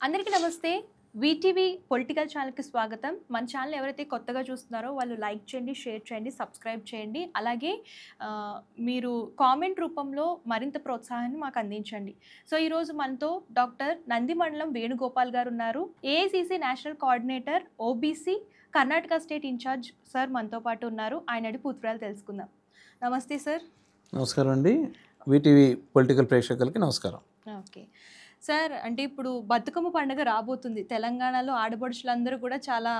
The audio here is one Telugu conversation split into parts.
అందరికీ నమస్తే. వీటీవీ పొలిటికల్ ఛానల్‌కి స్వాగతం. మన ఛానల్ ఎవరైతే కొత్తగా చూస్తున్నారో వాళ్ళు లైక్ చేయండి, షేర్ చేయండి, సబ్స్క్రైబ్ చేయండి. అలాగే మీరు కామెంట్ రూపంలో మరింత ప్రోత్సాహాన్ని మాకు అందించండి. సో, ఈరోజు మనతో డాక్టర్ నందిమండలం వేణుగోపాల్ గారు ఉన్నారు. AICC national coordinator, OBC, Karnataka state incharge sir మనతో పాటు ఉన్నారు. ఆయన అడిగి పూర్తివివరాలు తెలుసుకుందాం. నమస్తే సార్. నమస్కారం అండి. వీటీవీ పొలిటికల్ ప్రేక్షకులకి నమస్కారం. ఓకే సార్, అంటే ఇప్పుడు బతుకమ్మ పండుగ రాబోతుంది. తెలంగాణలో ఆడపడుచులందరూ కూడా చాలా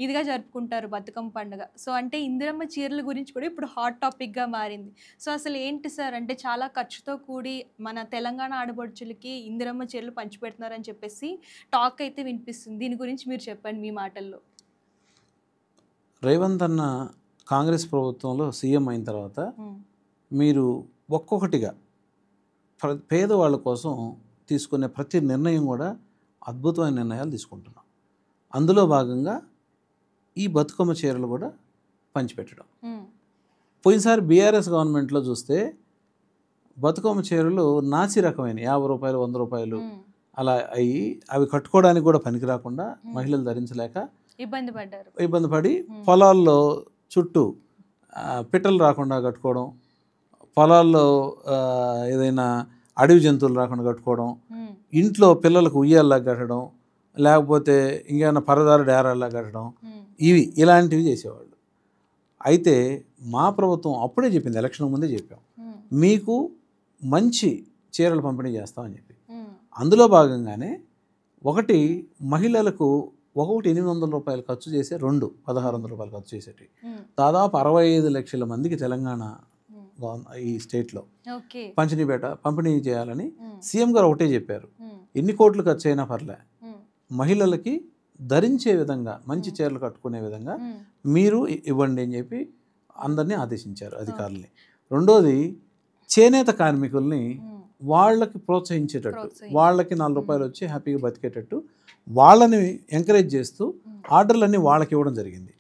ఇదిగా జరుపుకుంటారు బతుకమ్మ పండుగ. సో, అంటే ఇందిరమ్మ చీరల గురించి కూడా ఇప్పుడు హాట్ టాపిక్గా మారింది. సో, అసలు ఏంటి సార్, అంటే చాలా ఖర్చుతో కూడి మన తెలంగాణ ఆడపడుచులకి ఇందిరమ్మ చీరలు పంచిపెడుతున్నారని చెప్పేసి టాక్ అయితే వినిపిస్తుంది. దీని గురించి మీరు చెప్పండి మీ మాటల్లో. రేవంత్ అన్న కాంగ్రెస్ ప్రభుత్వంలో సీఎం అయిన తర్వాత మీరు ఒక్కొక్కటిగా పేదవాళ్ళ కోసం తీసుకునే ప్రతి నిర్ణయం కూడా అద్భుతమైన నిర్ణయాలు తీసుకుంటున్నాం. అందులో భాగంగా ఈ బతుకమ్మ చీరలు కూడా పంచిపెట్టడం. పోయినసారి బీఆర్ఎస్ గవర్నమెంట్లో చూస్తే బతుకమ్మ చీరలు నాసి రకమైన 50 రూపాయలు, 100 రూపాయలు అలా అయ్యి అవి కట్టుకోవడానికి కూడా పనికి రాకుండా మహిళలు ధరించలేక ఇబ్బంది పడి పొలాల్లో చుట్టూ పిట్టలు రాకుండా కట్టుకోవడం, పొలాల్లో ఏదైనా అడవి జంతువులు రాకుండా కట్టుకోవడం, ఇంట్లో పిల్లలకు ఉయ్యాల్లా కట్టడం, లేకపోతే ఇంకేమైనా పరదారు డేరాల్లా కట్టడం, ఇలాంటివి చేసేవాళ్ళు. అయితే మా ప్రభుత్వం అప్పుడే చెప్పింది, ఎలక్షన్ ముందే చెప్పాం, మీకు మంచి చీరలు పంపిణీ చేస్తామని చెప్పి. అందులో భాగంగానే ఒకటి మహిళలకు 800 రూపాయలు ఖర్చు చేసే 1600 రూపాయలు ఖర్చు చేసేటి దాదాపు 65 లక్షల మందికి తెలంగాణ ఈ స్టేట్లో పంపిణీ చేయాలని సీఎం గారు ఒకటే చెప్పారు. ఎన్ని కోట్లు ఖర్చు అయినా పర్లే, మహిళలకి ధరించే విధంగా మంచి చీరలు కట్టుకునే విధంగా మీరు ఇవ్వండి అని చెప్పి అందరినీ ఆదేశించారు అధికారుల్ని. రెండోది, చేనేత కార్మికుల్ని వాళ్ళకి ప్రోత్సహించేటట్టు, వాళ్ళకి 4 రూపాయలు వచ్చి హ్యాపీగా బతికేటట్టు వాళ్ళని ఎంకరేజ్ చేస్తూ ఆర్డర్లన్నీ వాళ్ళకి ఇవ్వడం జరిగింది.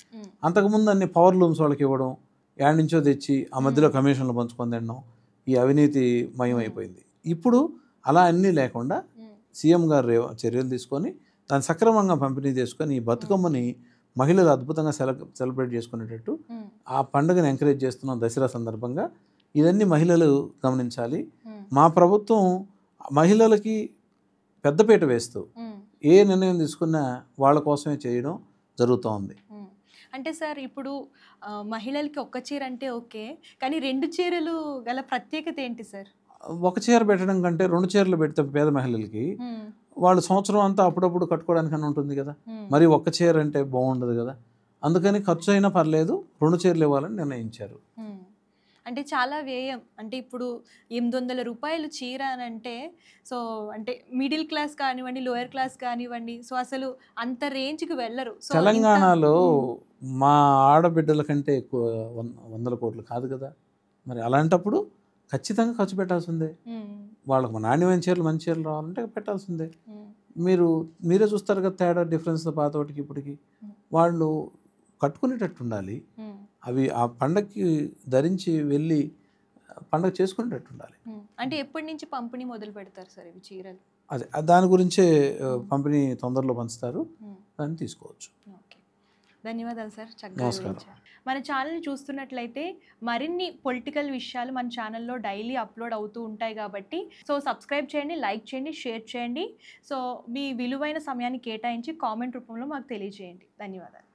అంతకుముందు అన్ని పవర్ లూమ్స్ వాళ్ళకి ఇవ్వడం, యాడ్ నుంచో తెచ్చి ఆ మధ్యలో కమిషన్లు పంచుకొని తినడం, ఈ అవినీతి మయం అయిపోయింది. ఇప్పుడు అలా అన్నీ లేకుండా సీఎం గారు చర్యలు తీసుకొని దాన్ని సక్రమంగా పంపిణీ చేసుకొని ఈ బతుకమ్మని మహిళలు అద్భుతంగా సెలబ్రేట్ చేసుకునేటట్టు ఆ పండుగను ఎంకరేజ్ చేస్తున్నాం. దసరా సందర్భంగా ఇవన్నీ మహిళలు గమనించాలి. మా ప్రభుత్వం మహిళలకి పెద్దపీట వేస్తూ ఏ నిర్ణయం తీసుకున్నా వాళ్ళ కోసమే చేయడం జరుగుతోంది. అంటే సార్, ఇప్పుడు మహిళలకి ఒక్క చీర అంటే ఓకే, కానీ 2 చీరలు గల ప్రత్యేకత ఏంటి సార్? ఒక చీర పెట్టడం కంటే 2 చీరలు పెడితే పేద మహిళలకి వాళ్ళు సంవత్సరం అంతా అప్పుడప్పుడు కట్టుకోవడానికన్నా ఉంటుంది కదా. మరి ఒక్క చీర అంటే బాగుండదు కదా. అందుకని ఖర్చు అయినా పర్లేదు 2 చీరలు ఇవ్వాలని నిర్ణయించారు. అంటే చాలా వ్యయం. అంటే ఇప్పుడు 800 రూపాయలు చీర అని అంటే, సో అంటే మిడిల్ క్లాస్ కానివ్వండి, లోయర్ క్లాస్ కానివ్వండి, సో అసలు అంత రేంజ్కి వెళ్ళరు. తెలంగాణలో మా ఆడబిడ్డల కంటే ఎక్కువ 100 కోట్లు కాదు కదా. మరి అలాంటప్పుడు ఖచ్చితంగా ఖర్చు పెట్టాల్సిందే. వాళ్ళకు నాణ్యమైన చీరలు, మంచి చీరలు రావాలంటే పెట్టాల్సిందే. మీరే చూస్తారు కదా తేడా, డిఫరెన్స్ పాతోటికి ఇప్పటికి. వాళ్ళు కట్టుకునేటట్టు ఉండాలి, అవి ఆ పండగకి ధరించి వెళ్ళి పండగ చేసుకునేటట్టు ఉండాలి. అంటే ఎప్పటి నుంచి పంపిణీ మొదలు పెడతారు సార్ ఇవి చీరలు? అదే దాని గురించే పంపిణీ తొందరలో పంచుతారు, దాన్ని తీసుకోవచ్చు. ఓకే, ధన్యవాదాలు సార్. చక్కగా మన ఛానల్ని చూస్తున్నట్లయితే మరిన్ని పొలిటికల్ విషయాలు మన ఛానల్లో డైలీ అప్లోడ్ అవుతూ ఉంటాయి కాబట్టి సో సబ్స్క్రైబ్ చేయండి, లైక్ చేయండి, షేర్ చేయండి. సో మీ విలువైన సమయాన్ని కేటాయించి కామెంట్ రూపంలో మాకు తెలియజేయండి. ధన్యవాదాలు.